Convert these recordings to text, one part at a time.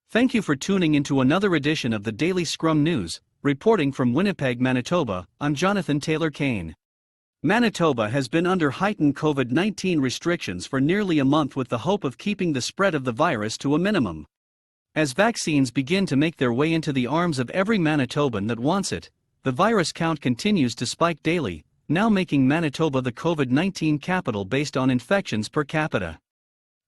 Thank you for tuning into another edition of the Daily Scrum News. Reporting from Winnipeg, Manitoba, I'm Jonathan Taylor Kane. Manitoba has been under heightened COVID-19 restrictions for nearly a month with the hope of keeping the spread of the virus to a minimum. As vaccines begin to make their way into the arms of every Manitoban that wants it, the virus count continues to spike daily, now making Manitoba the COVID-19 capital based on infections per capita.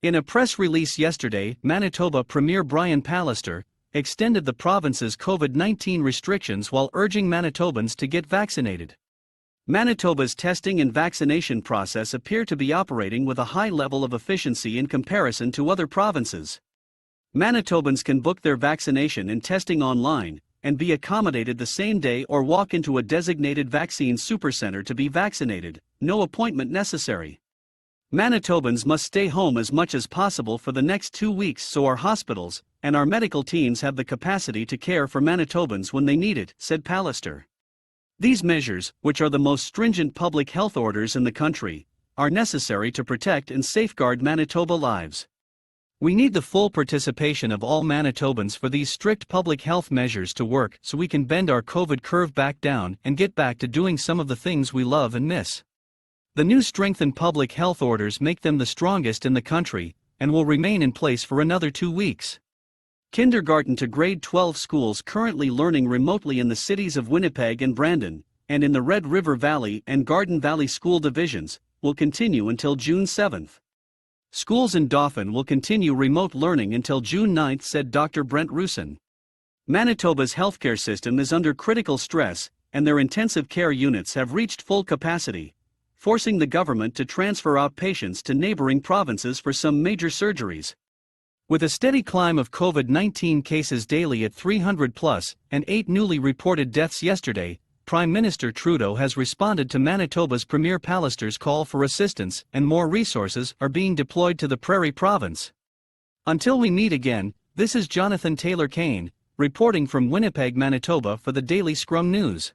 In a press release yesterday, Manitoba Premier Brian Pallister extended the province's COVID-19 restrictions while urging Manitobans to get vaccinated. Manitoba's testing and vaccination process appear to be operating with a high level of efficiency in comparison to other provinces. Manitobans can book their vaccination and testing online, and be accommodated the same day or walk into a designated vaccine supercenter to be vaccinated, no appointment necessary. Manitobans must stay home as much as possible for the next 2 weeks so our hospitals and our medical teams have the capacity to care for Manitobans when they need it, said Pallister. These measures, which are the most stringent public health orders in the country, are necessary to protect and safeguard Manitoba lives. We need the full participation of all Manitobans for these strict public health measures to work so we can bend our COVID curve back down and get back to doing some of the things we love and miss. The new strengthened public health orders make them the strongest in the country, and will remain in place for another 2 weeks. Kindergarten to grade 12 schools currently learning remotely in the cities of Winnipeg and Brandon, and in the Red River Valley and Garden Valley school divisions, will continue until June 7. Schools in Dauphin will continue remote learning until June 9, said Dr. Brent Roussin. Manitoba's healthcare system is under critical stress, and their intensive care units have reached full capacity, forcing the government to transfer out patients to neighboring provinces for some major surgeries. With a steady climb of COVID-19 cases daily at 300 plus, and 8 newly reported deaths yesterday, Prime Minister Trudeau has responded to Manitoba's Premier Pallister's call for assistance, and more resources are being deployed to the Prairie Province. Until we meet again, this is Jonathan Taylor Kane, reporting from Winnipeg, Manitoba for the Daily Scrum News.